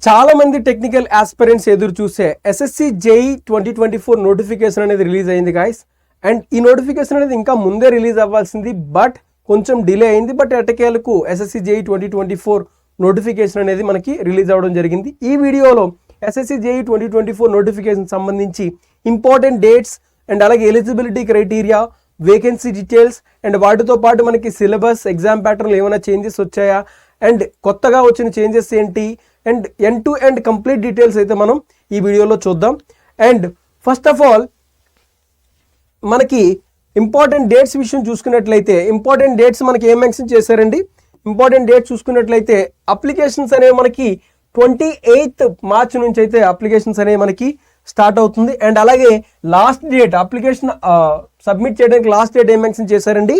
చాలా మంది technical aspirants ఎదురు చూసే ఎస్ఎస్సి జేఈ 2024 నోటిఫికేషన్ అనేది రిలీజ్ అయింది గాయస్. అండ్ ఈ నోటిఫికేషన్ అనేది ఇంకా ముందే రిలీజ్ అవ్వాల్సింది, బట్ కొంచెం డిలే అయింది. బట్ ఎట్టకేలకు ఎస్ఎస్సి జేఈ 2024 నోటిఫికేషన్ అనేది మనకి రిలీజ్ అవ్వడం జరిగింది. ఈ వీడియోలో ఎస్ఎస్సి జేఈ 2024 నోటిఫికేషన్ సంబంధించి ఇంపార్టెంట్ డేట్స్ అండ్ అలాగే eligibility criteria, vacancy details and వాటితో పాటు మనకి సిలబస్, ఎగ్జామ్ ప్యాటర్న్లో ఏమైనా చేంజెస్ వచ్చాయా అండ్ కొత్తగా వచ్చిన చేంజెస్ ఏంటి and end to end complete details అయితే మనం ఈ వీడియోలో చూద్దాం. అండ్ ఫస్ట్ ఆఫ్ ఆల్ మనకి ఇంపార్టెంట్ డేట్స్ విషయం చూసుకున్నట్లయితే ఇంపార్టెంట్ డేట్స్ మనకి ఏం మెన్షన్ చేశారండి. ఇంపార్టెంట్ డేట్స్ చూసుకున్నట్లయితే అప్లికేషన్స్ అనేవి మనకి 28 మార్చ్ నుంచి అయితే అప్లికేషన్స్ అనేవి మనకి స్టార్ట్ అవుతుంది. అండ్ అలాగే లాస్ట్ డేట్ అప్లికేషన్ సబ్మిట్ చేయడానికి లాస్ట్ డేట్ ఏం మెన్షన్ చేశారండి,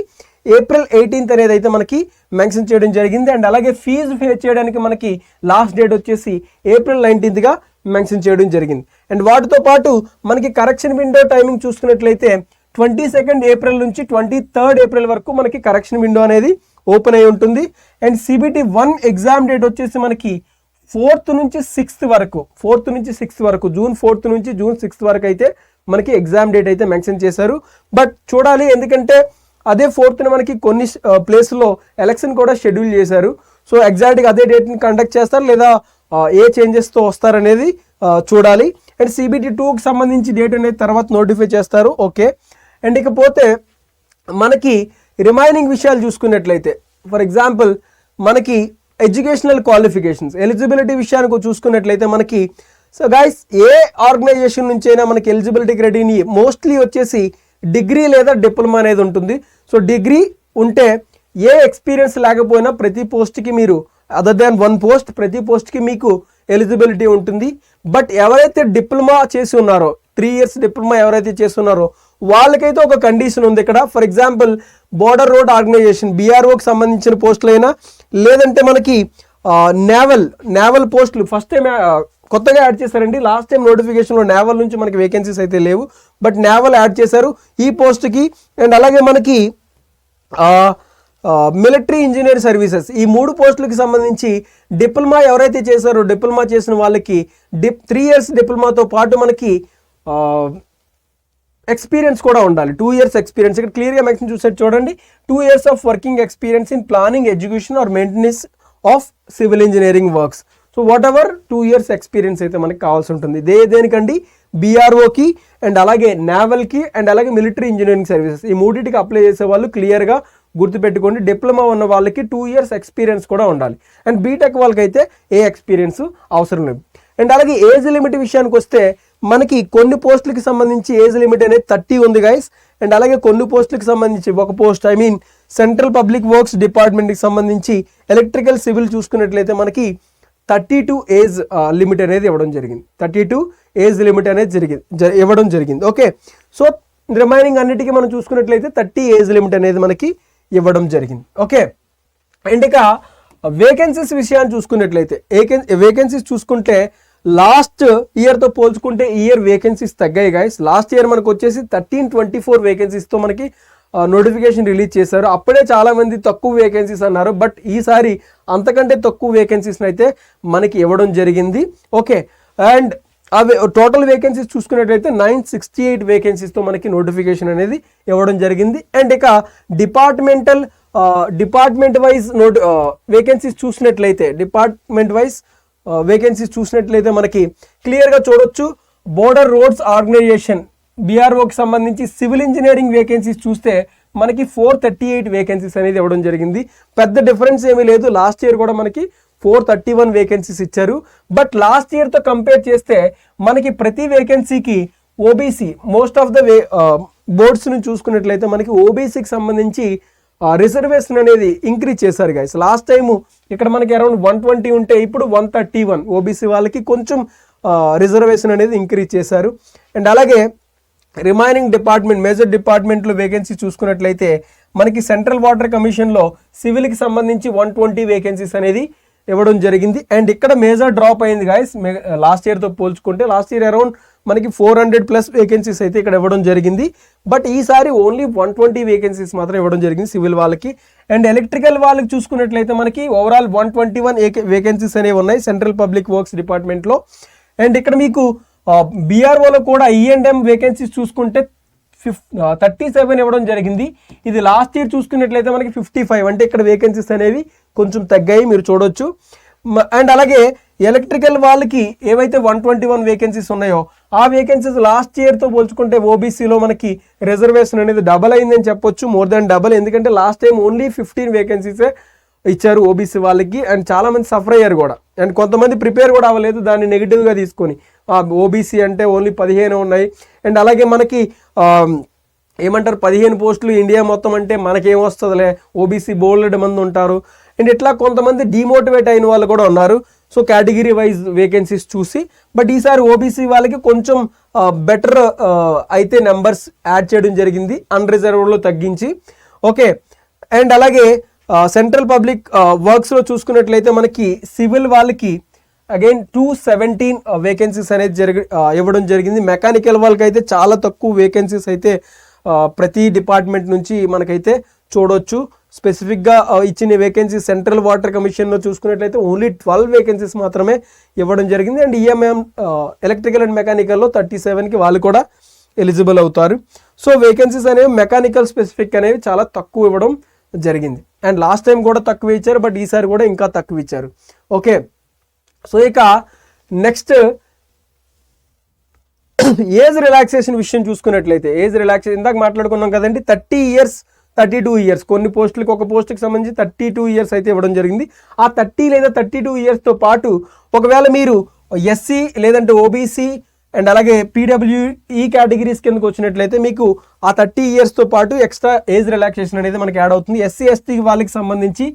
April 18th అనేది అయితే మనకి మెన్షన్ చేయడం జరిగింది. అండ్ అలాగే ఫీజు పే చేయడానికి మనకి లాస్ట్ డేట్ వచ్చేసి April 19th మెన్షన్ చేయడం జరిగింది. అండ్ వాటితో పాటు మనకి కరెక్షన్ విండో టైమింగ్ చూసుకున్నట్లయితే 22nd April నుంచి 23rd April వరకు మనకి కరెక్షన్ విండో అనేది ఓపెన్ అయి ఉంటుంది. అండ్ CBT 1 ఎగ్జామ్ డేట్ వచ్చేసి మనకి 4th నుంచి 6th వరకు జూన్ 4th నుంచి జూన్ 6th వరకు అయితే మనకి ఎగ్జామ్ డేట్ అయితే మెన్షన్ చేశారు. బట్ చూడాలి, ఎందుకంటే అదే 4th మనకి కొన్ని ప్లేస్లో ఎలక్షన్ కూడా షెడ్యూల్ చేశారు. సో ఎగ్జాక్ట్గా అదే డేట్ని కండక్ట్ చేస్తారు లేదా ఏ చేంజెస్తో వస్తారనేది చూడాలి. అండ్ CBT 2కి సంబంధించి డేట్ అనేది తర్వాత నోటిఫై చేస్తారు. ఓకే. అండ్ ఇకపోతే మనకి రిమైనింగ్ విషయాలు చూసుకున్నట్లయితే ఫర్ ఎగ్జాంపుల్ మనకి ఎడ్యుకేషనల్ క్వాలిఫికేషన్స్, ఎలిజిబిలిటీ విషయానికి చూసుకున్నట్లయితే మనకి సో గైస్ ఏ ఆర్గనైజేషన్ నుంచి అయినా మనకి ఎలిజిబిలిటీ క్రైటీరియా మోస్ట్లీ వచ్చేసి డిగ్రీ లేదా డిప్లొమా అనేది ఉంటుంది. సో డిగ్రీ ఉంటే ఏ ఎక్స్పీరియన్స్ లేకపోయినా ప్రతి పోస్ట్కి మీరు అదర్ దాన్ 1 పోస్ట్ ప్రతి పోస్ట్కి మీకు ఎలిజిబిలిటీ ఉంటుంది. బట్ ఎవరైతే డిప్లొమా చేసి ఉన్నారో 3 years డిప్లొమా ఎవరైతే చేస్తున్నారో వాళ్ళకైతే ఒక కండిషన్ ఉంది ఇక్కడ. For example Border Road Organisation BROకి సంబంధించిన పోస్టులు అయినా లేదంటే మనకి నేవల్ పోస్టులు ఫస్ట్ టైం కొత్తగా యాడ్ చేశారండి. లాస్ట్ టైం నోటిఫికేషన్లో నేవల్ నుంచి మనకి వేకెన్సీస్ అయితే లేవు, బట్ నేవల్ యాడ్ చేశారు ఈ పోస్ట్కి. అండ్ అలాగే మనకి మిలిటరీ ఇంజనీర్ సర్వీసెస్ ఈ 3 పోస్టులకి సంబంధించి డిప్లొమా ఎవరైతే చేశారో డిప్లొమా చేసిన వాళ్ళకి 3 years డిప్లొమాతో పాటు మనకి ఎక్స్పీరియన్స్ కూడా ఉండాలి. 2 years ఎక్స్పీరియన్స్ ఇక్కడ క్లియర్గా మెన్షన్ చూసారు చూడండి. 2 years of working experience in planning, education or maintenance of civil engineering works. So what ever 2 years experience అయితే మనకి కావాల్సి ఉంటుంది. దేనికండి BROకి అండ్ అలాగే నేవల్కి అండ్ అలాగే మిలిటరీ ఇంజనీరింగ్ సర్వీసెస్ ఈ 3టికి అప్లై చేసే వాళ్ళు క్లియర్గా గుర్తుపెట్టుకోండి. డిప్లొమా ఉన్న వాళ్ళకి 2 years ఎక్స్పీరియన్స్ కూడా ఉండాలి. అండ్ బీటెక్ వాళ్ళకి అయితే ఏ ఎక్స్పీరియన్స్ అవసరం లేదు. అండ్ అలాగే ఏజ్ లిమిట్ విషయానికి వస్తే మనకి కొన్ని పోస్టులకి సంబంధించి ఏజ్ లిమిట్ అనేది 30 ఉంది గైస్. అండ్ అలాగే కొన్ని పోస్టులకు సంబంధించి ఒక పోస్ట్ సెంట్రల్ పబ్లిక్ వర్క్స్ డిపార్ట్మెంట్కి సంబంధించి ఎలక్ట్రికల్ సివిల్ చూసుకున్నట్లయితే మనకి 32 ఏజ్ లిమిట్ అనేది ఇవ్వడం జరిగింది. 32 ఏజ్ లిమిట్ అనేది ఇవ్వడం జరిగింది. ఓకే. సో రిమైనింగ్ అన్నిటికీ మనం చూసుకున్నట్లయితే 30 ఏజ్ లిమిట్ అనేది మనకి ఇవ్వడం జరిగింది. ఓకే. అండ్ ఇక వేకెన్సీస్ విషయాన్ని చూసుకున్నట్లయితే వేకెన్సీస్ చూసుకుంటే లాస్ట్ ఇయర్తో పోల్చుకుంటే ఈ ఇయర్ వేకెన్సీస్ తగ్గాయి గైస్. లాస్ట్ ఇయర్ మనకు వచ్చేసి 1324 వేకెన్సీస్తో మనకి నోటిఫికేషన్ రిలీజ్ చేశారు. అప్పుడే చాలామంది తక్కువ వేకెన్సీస్ అన్నారు, బట్ ఈసారి అంతకంటే తక్కువ వేకెన్సీస్ని అయితే మనకి ఇవ్వడం జరిగింది. ఓకే. అండ్ అవి టోటల్ వేకెన్సీస్ చూసుకున్నట్లయితే 968 వేకెన్సీస్తో మనకి నోటిఫికేషన్ అనేది ఇవ్వడం జరిగింది. అండ్ ఇక డిపార్ట్మెంట్ వైజ్ వేకెన్సీస్ చూసినట్లయితే మనకి క్లియర్గా చూడొచ్చు. బోర్డర్ రోడ్స్ ఆర్గనైజేషన్ BROకి సంబంధించి సివిల్ ఇంజనీరింగ్ వేకెన్సీస్ చూస్తే మనకి 438 వేకెన్సీస్ అనేది ఇవ్వడం జరిగింది. పెద్ద డిఫరెన్స్ ఏమీ లేదు. లాస్ట్ ఇయర్ కూడా మనకి 431 వేకెన్సీస్ ఇచ్చారు. బట్ లాస్ట్ ఇయర్తో కంపేర్ చేస్తే మనకి ప్రతి వేకెన్సీకి OBC మోస్ట్ ఆఫ్ ద బోర్డ్స్ని చూసుకున్నట్లయితే మనకి OBCకి సంబంధించి రిజర్వేషన్ అనేది ఇంక్రీజ్ చేశారు గైస్. లాస్ట్ టైము ఇక్కడ మనకి అరౌండ్ 120 ఉంటే ఇప్పుడు 131 OBC వాళ్ళకి కొంచెం రిజర్వేషన్ అనేది ఇంక్రీజ్ చేశారు. అండ్ అలాగే రిమైనింగ్ మేజర్ డిపార్ట్మెంట్లో వేకెన్సీ చూసుకున్నట్లయితే మనకి సెంట్రల్ వాటర్ కమిషన్లో సివిల్కి సంబంధించి 120 వేకెన్సీస్ అనేది ఇవ్వడం జరిగింది. అండ్ ఇక్కడ మేజర్ డ్రాప్ అయింది గాయస్ లాస్ట్ ఇయర్తో పోల్చుకుంటే. లాస్ట్ ఇయర్ అరౌండ్ మనకి 400+ వేకెన్సీస్ అయితే ఇక్కడ ఇవ్వడం జరిగింది. బట్ ఈసారి ఓన్లీ 120 వేకెన్సీస్ మాత్రం ఇవ్వడం జరిగింది సివిల్ వాళ్ళకి. అండ్ ఎలక్ట్రికల్ వాళ్ళకి చూసుకున్నట్లయితే మనకి ఓవరాల్ 121 వేకెన్సీస్ అనేవి ఉన్నాయి సెంట్రల్ పబ్లిక్ వర్క్స్ డిపార్ట్మెంట్లో. అండ్ ఇక్కడ మీకు బీఆర్ఓలో కూడా E&M వేకెన్సీస్ చూసుకుంటే 37 ఇవ్వడం జరిగింది. ఇది లాస్ట్ ఇయర్ చూసుకున్నట్లయితే మనకి 55, అంటే ఇక్కడ వేకెన్సీస్ అనేవి కొంచెం తగ్గాయి మీరు చూడొచ్చు. అండ్ అలాగే ఎలక్ట్రికల్ వాళ్ళకి ఏవైతే 121 వేకెన్సీస్ ఉన్నాయో ఆ వేకెన్సీస్ లాస్ట్ ఇయర్తో పోల్చుకుంటే ఓబీసీలో మనకి రిజర్వేషన్ అనేది డబల్ అయిందని చెప్పొచ్చు, మోర్ దాన్ డబల్. ఎందుకంటే లాస్ట్ టైం ఓన్లీ 15 వేకెన్సీసే ఇచ్చారు ఓబీసీ వాళ్ళకి. అండ్ చాలామంది సఫర్ అయ్యారు కూడా. అండ్ కొంతమంది ప్రిపేర్ కూడా అవ్వలేదు దాన్ని నెగిటివ్గా తీసుకొని, ఓబీసీ అంటే ఓన్లీ 15 ఉన్నాయి. అండ్ అలాగే మనకి ఏమంటారు 15 పోస్టులు ఇండియా మొత్తం అంటే మనకేమొస్తుందిలే, ఓబీసీ బోల్డ్ మంది ఉంటారు. అండ్ ఇట్లా కొంతమంది డిమోటివేట్ అయిన వాళ్ళు కూడా ఉన్నారు. సో కేటగిరీ వైజ్ వేకెన్సీస్ చూసి. బట్ ఈసారి ఓబీసీ వాళ్ళకి కొంచెం బెటర్ అయితే నెంబర్స్ యాడ్ చేయడం జరిగింది అన్రిజర్వ్డ్లో తగ్గించి. ఓకే. అండ్ అలాగే సెంట్రల్ పబ్లిక్ వర్క్స్లో చూసుకున్నట్లయితే మనకి సివిల్ వాళ్ళకి అగైన్ 217 వేకెన్సీస్ అనేది ఇవ్వడం జరిగింది. మెకానికల్ వాళ్ళకి అయితే చాలా తక్కువ వేకెన్సీస్ అయితే ప్రతి డిపార్ట్మెంట్ నుంచి మనకైతే చూడొచ్చు. స్పెసిఫిక్గా ఇచ్చిన వేకెన్సీస్ సెంట్రల్ వాటర్ కమిషన్లో చూసుకున్నట్లయితే ఓన్లీ 12 వేకెన్సీస్ మాత్రమే ఇవ్వడం జరిగింది. అండ్ ఈఎంఎం ఎలక్ట్రికల్ అండ్ మెకానికల్లో 37కి వాళ్ళు కూడా ఎలిజిబుల్ అవుతారు. సో వేకెన్సీస్ అనేవి మెకానికల్ స్పెసిఫిక్ అనేవి చాలా తక్కువ ఇవ్వడం జరిగింది. అండ్ లాస్ట్ టైం కూడా తక్కువ ఇచ్చారు, బట్ ఈసారి కూడా ఇంకా తక్కువ ఇచ్చారు. ఓకే. సో ఇక నెక్స్ట్ ఏజ్ రిలాక్సేషన్ విషయం చూసుకున్నట్లయితే, ఏజ్ రిలాక్సేషన్ ఇందాక మాట్లాడుకున్నాం కదండి, 30 ఇయర్స్ 32 ఇయర్స్, కొన్ని పోస్టులకి ఒక పోస్టుకి సంబంధించి 32 ఇయర్స్ అయితే ఇవ్వడం జరిగింది. ఆ 30 లేదా 32 ఇయర్స్తో పాటు ఒకవేళ మీరు ఎస్సీ లేదంటే ఓబీసీ అండ్ అలాగే పీడబ్ల్యూఈ కేటగిరీస్ కిందకు వచ్చినట్లయితే మీకు ఆ 30 ఇయర్స్తో పాటు ఎక్స్ట్రా ఏజ్ రిలాక్సేషన్ అనేది మనకి యాడ్ అవుతుంది. ఎస్సీ ఎస్టీ వాళ్ళకి సంబంధించి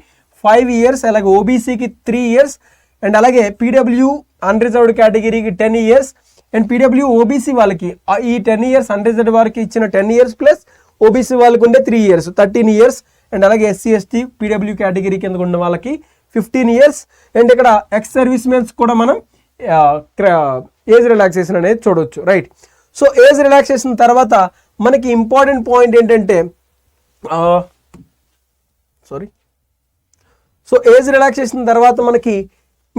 5 ఇయర్స్, అలాగే ఓబీసీకి 3 ఇయర్స్, అండ్ అలాగే పీడబ్ల్యూ అన్రిజర్వ్డ్ కేటగిరీకి 10 ఇయర్స్, అండ్ పీడబ్ల్యూ ఓబీసీ వాళ్ళకి ఈ 10 ఇయర్స్ అన్రిజర్వ్డ్ వారికి ఇచ్చిన 10 ఇయర్స్ ప్లస్ ఓబీసీ వాళ్ళకి ఉండే 3 ఇయర్స్ 13 ఇయర్స్, అండ్ అలాగే ఎస్సీ ఎస్టీ పీడబ్ల్యూ కేటగిరీ కింద ఉన్న వాళ్ళకి 15 ఇయర్స్. అండ్ ఇక్కడ ఎక్స్ సర్వీస్ మెన్స్ కూడా మనం ఏజ్ రిలాక్సేషన్ అనేది చూడవచ్చు. రైట్. సో ఏజ్ రిలాక్సేషన్ తర్వాత మనకి ఇంపార్టెంట్ పాయింట్ ఏంటంటే సో ఏజ్ రిలాక్సేషన్ తర్వాత మనకి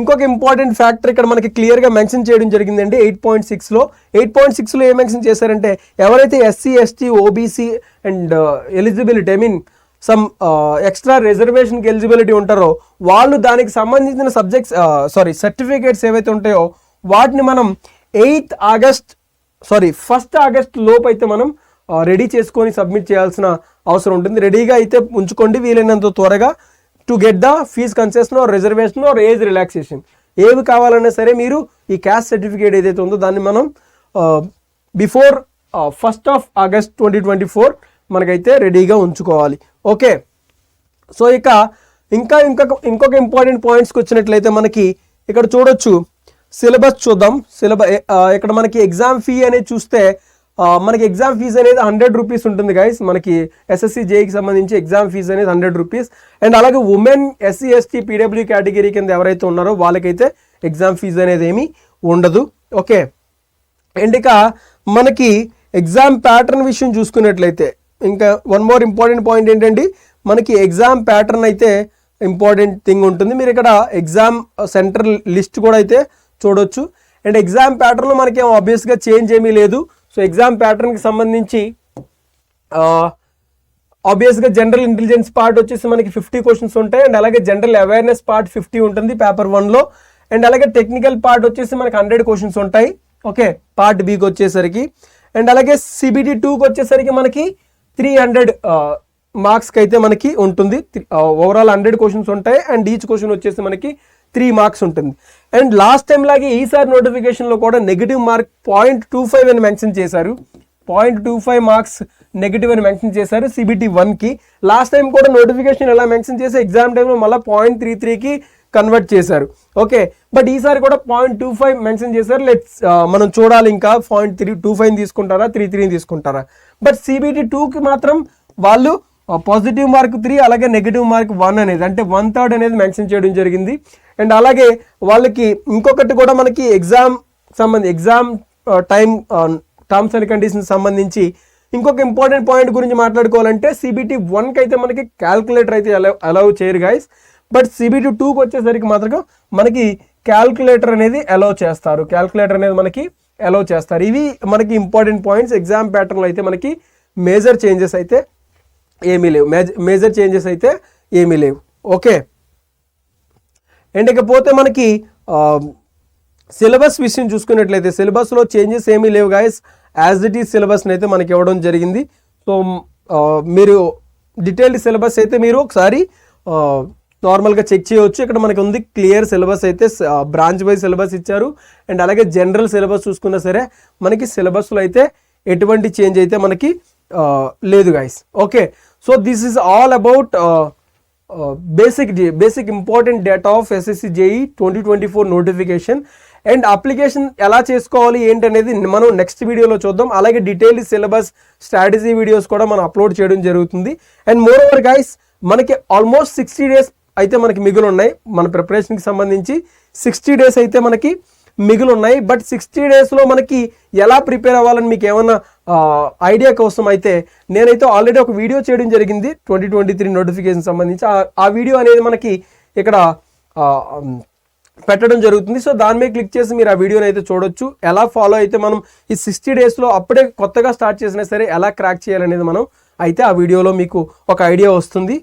ఇంకొక ఇంపార్టెంట్ ఫ్యాక్టర్ ఇక్కడ మనకి క్లియర్గా మెన్షన్ చేయడం జరిగిందండి 8.6లో. 8.6లో ఏం మెన్షన్ చేశారంటే ఎవరైతే SC ST OBC and eligibility some extra రిజర్వేషన్కి ఎలిజిబిలిటీ ఉంటారో వాళ్ళు దానికి సంబంధించిన సర్టిఫికేట్స్ ఏవైతే ఉంటాయో వాటిని మనం 1 ఆగస్ట్ లోపు అయితే మనం రెడీ చేసుకొని సబ్మిట్ చేయాల్సిన అవసరం ఉంటుంది. రెడీగా అయితే ఉంచుకోండి వీలైనంత త్వరగా to get the fees concession or reservation or age relaxation. ఏవి కావాలన్నా సరే మీరు ఈ క్యాస్ట్ సర్టిఫికేట్ ఏదైతే ఉందో దాన్ని మనం బిఫోర్ 1st ఆగస్ట్ 2024 మనకైతే రెడీగా ఉంచుకోవాలి. ఓకే. సో ఇక ఇంకొక ఇంపార్టెంట్ పాయింట్స్కి వచ్చినట్లయితే మనకి ఇక్కడ చూడొచ్చు సిలబస్ చూద్దాం. ఇక్కడ మనకి ఎగ్జామ్ ఫీ అనేది చూస్తే మనకి ఎగ్జామ్ ఫీజు అనేది 100 రూపీస్ ఉంటుంది గైస్. మనకి ఎస్ఎస్సి జేఈకి సంబంధించి ఎగ్జామ్ ఫీజు అనేది 100 రూపీస్. అండ్ అలాగే women SC ST PW category కింద ఎవరైతే ఉన్నారో వాళ్ళకైతే ఎగ్జామ్ ఫీజు అనేది ఏమీ ఉండదు. ఓకే. అండ్ ఇక మనకి ఎగ్జామ్ ప్యాటర్న్ విషయం చూసుకున్నట్లయితే ఇంకా వన్ మోర్ ఇంపార్టెంట్ పాయింట్ ఏంటంటే మనకి ఎగ్జామ్ ప్యాటర్న్ అయితే ఇంపార్టెంట్ థింగ్ ఉంటుంది. మీరు ఇక్కడ ఎగ్జామ్ సెంటర్ లిస్ట్ కూడా అయితే చూడొచ్చు. అండ్ ఎగ్జామ్ ప్యాటర్న్లో మనకి ఆబ్వియస్గా చేంజ్ ఏమీ లేదు. సో ఎగ్జామ్ ప్యాటర్న్కి సంబంధించి ఆబ్వియస్గా జనరల్ ఇంటెలిజెన్స్ పార్ట్ వచ్చేసి మనకి 50 క్వశ్చన్స్ ఉంటాయి. అండ్ అలాగే జనరల్ అవేర్నెస్ పార్ట్ 50 ఉంటుంది పేపర్ 1లో. అండ్ అలాగే టెక్నికల్ పార్ట్ వచ్చేసి మనకి 100 క్వశ్చన్స్ ఉంటాయి. ఓకే. పార్ట్ బికి వచ్చేసరికి. అండ్ అలాగే CBT 2కి వచ్చేసరికి మనకి 300 మార్క్స్కి అయితే మనకి ఉంటుంది. ఓవరాల్ 100 క్వశ్చన్స్ ఉంటాయి. అండ్ ఈచ్ క్వశ్చన్ వచ్చేసి మనకి 3 మార్క్స్ ఉంటుంది. అండ్ లాస్ట్ టైం లాగే ఈసారి నోటిఫికేషన్లో కూడా నెగిటివ్ మార్క్ 0.25 అని మెన్షన్ చేశారు. 0.25 మార్క్స్ నెగిటివ్ అని మెన్షన్ చేశారు CBT 1కి. లాస్ట్ టైం కూడా నోటిఫికేషన్ ఎలా మెన్షన్ చేసి ఎగ్జామ్ టైంలో మళ్ళీ 0.33కి కన్వర్ట్ చేశారు. ఓకే. బట్ ఈసారి కూడా 0.25 మెన్షన్ చేశారు. మనం చూడాలి ఇంకా 0.25 తీసుకుంటారా 33 తీసుకుంటారా. బట్ CBT 2కి మాత్రం వాళ్ళు పాజిటివ్ మార్క్ 3 అలాగే నెగిటివ్ మార్క్ 1 అనేది అంటే 1/3 అనేది మెన్షన్ చేయడం జరిగింది. అండ్ అలాగే వాళ్ళకి ఇంకొకటి కూడా మనకి exam time terms and conditions సంబంధించి ఇంకొక ఇంపార్టెంట్ పాయింట్ గురించి మాట్లాడుకోవాలంటే CBT 1కి అయితే మనకి క్యాల్కులేటర్ అయితే అలౌ చేయరు గైస్. బట్ CBT 2కి వచ్చేసరికి మాత్రం మనకి క్యాల్కులేటర్ అనేది అలౌ చేస్తారు. ఇవి మనకి ఇంపార్టెంట్ పాయింట్స్. ఎగ్జామ్ ప్యాటర్న్లో అయితే మనకి మేజర్ చేంజెస్ అయితే ఏమీ లేవు. ఓకే, అండ్ ఇకపోతే మనకి సిలబస్ విషయం చూసుకున్నట్లయితే సిలబస్లో చేంజెస్ ఏమీ లేవు గాయస్. యాజ్ ఇట్ ఈస్ సిలబస్ని అయితే మనకి ఇవ్వడం జరిగింది. సో మీరు డీటెయిల్డ్ సిలబస్ అయితే మీరు ఒకసారి నార్మల్గా చెక్ చేయవచ్చు. ఇక్కడ మనకి ఉంది క్లియర్ సిలబస్ అయితే, బ్రాంచ్ వైజ్ సిలబస్ ఇచ్చారు. అండ్ అలాగే జనరల్ సిలబస్ చూసుకున్నా సరే మనకి సిలబస్లో అయితే ఎటువంటి చేంజ్ అయితే మనకి లేదు guys. Okay, so this is all about basic important data of SSC JEE 2024 notification. And application ఎలా చేసుకోవాలి ఏంటి అనేది మనం నెక్స్ట్ వీడియోలో చూద్దాం. అలాగే డీటెయిల్డ్ సిలబస్ స్ట్రాటజీ వీడియోస్ కూడా మనం అప్లోడ్ చేయడం జరుగుతుంది. అండ్ మోర్ ఓవర్ గైస్, మనకి ఆల్మోస్ట్ 60 days అయితే మనకి మిగులు ఉన్నాయి. మన ప్రిపరేషన్కి సంబంధించి 60 days అయితే మనకి మిగులు ఉన్నాయి. బట్ 60 daysలో మనకి ఎలా ప్రిపేర్ అవ్వాలని మీకు ఏమన్నా ఐడియా కోసం అయితే నేనైతే ఆల్రెడీ ఒక వీడియో చేయడం జరిగింది 2023 నోటిఫికేషన్ సంబంధించి. ఆ వీడియో అనేది మనకి ఇక్కడ పెట్టడం జరుగుతుంది. సో దాని మీద క్లిక్ చేసి మీరు ఆ వీడియోని అయితే చూడొచ్చు. ఎలా ఫాలో అయితే మనం ఈ 60 daysలో అప్పుడే కొత్తగా స్టార్ట్ చేసినా సరే ఎలా క్రాక్ చేయాలనేది మనం అయితే ఆ వీడియోలో మీకు ఒక ఐడియా వస్తుంది.